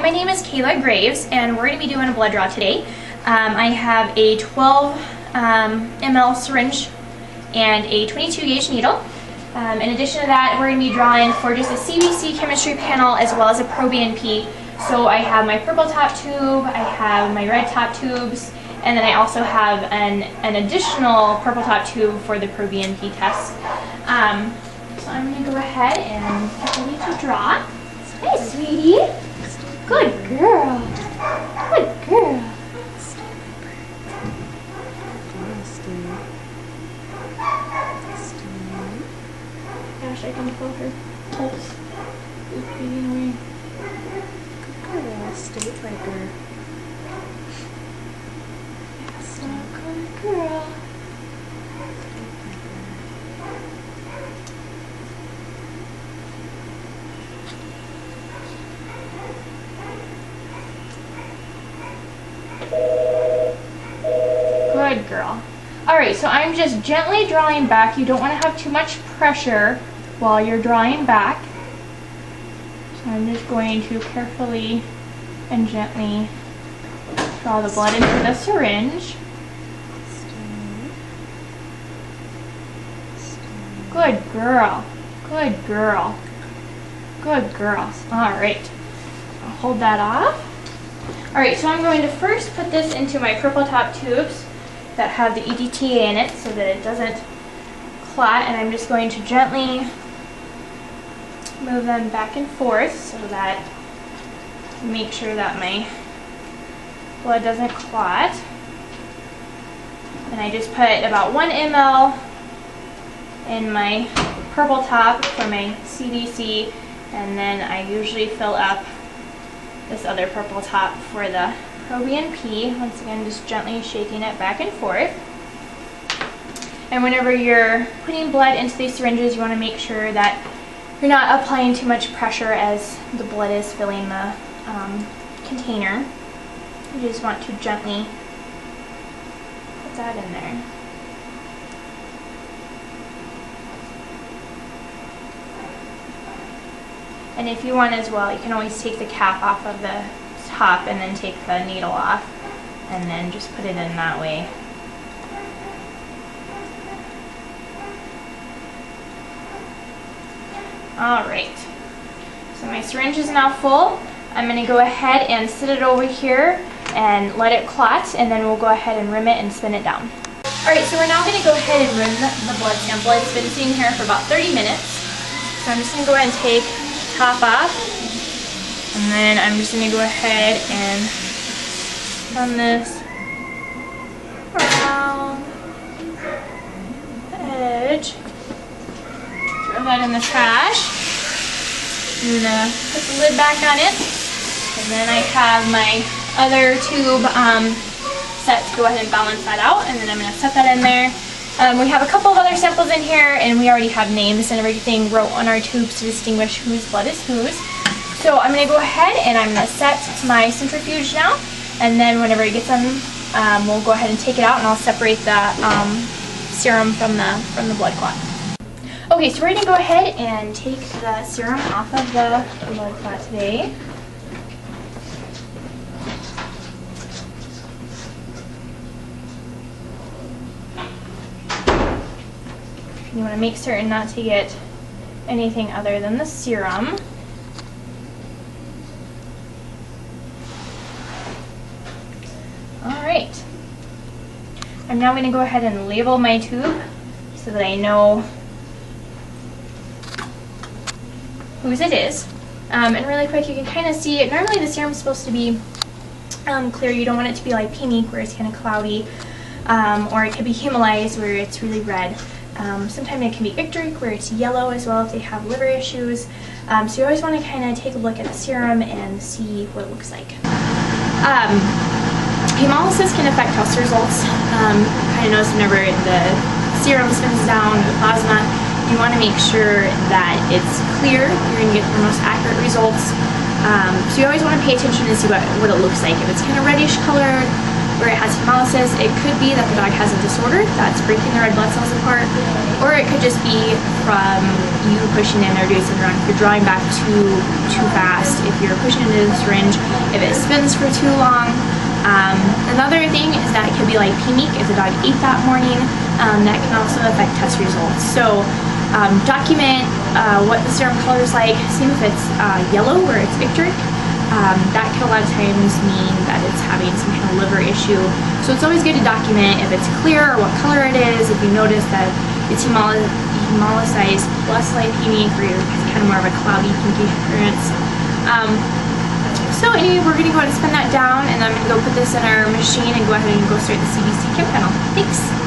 my name is Kayla Graves, and we're going to be doing a blood draw today. I have a 12 ml syringe and a 22 gauge needle. In addition to that, we're going to be drawing for just a CBC chemistry panel as well as a pro-BNP. So I have my purple top tube, I have my red top tubes, and then I also have an additional purple top tube for the pro-BNP test. So I'm going to go ahead and get ready to draw. Hey, sweetie. Good girl. Good girl. Gosh, I can feel her pulse. It's beating away. Good girl. Stay tighter. So good girl. Good girl. Alright, so I'm just gently drawing back. You don't want to have too much pressure while you're drawing back. So I'm just going to carefully and gently draw the blood into the syringe. Good girl. Good girl. Good girl. Alright. I'll hold that off. Alright, so I'm going to first put this into my purple top tubes that have the EDTA in it so that it doesn't clot, and I'm just going to gently move them back and forth so that make sure that my blood doesn't clot. And I just put about 1 ml in my purple top for my CBC, and then I usually fill up this other purple top for the pro-BNP. Once again, just gently shaking it back and forth. And whenever you're putting blood into these syringes, you want to make sure that you're not applying too much pressure as the blood is filling the container. You just want to gently put that in there. And if you want as well, you can always take the cap off of the top and then take the needle off and then just put it in that way. Alright, so my syringe is now full. I'm going to go ahead and sit it over here and let it clot, and then we'll go ahead and rim it and spin it down. Alright, so we're now going to go ahead and rim the blood sample. It's been sitting here for about 30 minutes. So I'm just going to go ahead and take top off, and then I'm just going to go ahead and run this around the edge, throw that in the trash. I'm going to put the lid back on it, and then I have my other tube set to go ahead and balance that out, and then I'm going to set that in there. We have a couple of other samples in here, and we already have names and everything wrote on our tubes to distinguish whose blood is whose. So I'm going to go ahead and I'm going to set my centrifuge now, and then whenever it gets done, we'll go ahead and take it out, and I'll separate the serum from the blood clot. Okay, so we're going to go ahead and take the serum off of the blood clot today. You want to make certain not to get anything other than the serum. Alright. I'm now going to go ahead and label my tube so that I know whose it is. And really quick, you can kind of see it. Normally the serum is supposed to be clear. You don't want it to be like pink where it's kind of cloudy, or it could be hemolyzed where it's really red. Sometimes it can be icteric where it's yellow as well if they have liver issues. So you always want to kind of take a look at the serum and see what it looks like. Hemolysis can affect test results. Kind of notice whenever the serum spins down, the plasma, you want to make sure that it's clear. You're going to get the most accurate results. So you always want to pay attention to see what it looks like. If it's kind of reddish colored, where it has hemolysis, it could be that the dog has a disorder that's breaking the red blood cells apart, or it could just be from you pushing in or doing something wrong. If you're drawing back too fast, if you're pushing into the syringe, if it spins for too long. Another thing is that it could be like remake if the dog ate that morning. That can also affect test results. So document what the serum color is like. Same if it's yellow where it's icteric. That can a lot of times mean that it's having some kind of liver issue. So it's always good to document if it's clear or what color it is. If you notice that it's hemolyzed less like remake, or it's kind of more of a cloudy pinky appearance. So anyway, we're going to go ahead and spin that down, and then I'm going to go put this in our machine and go ahead and go start the CBC Kim panel. Thanks!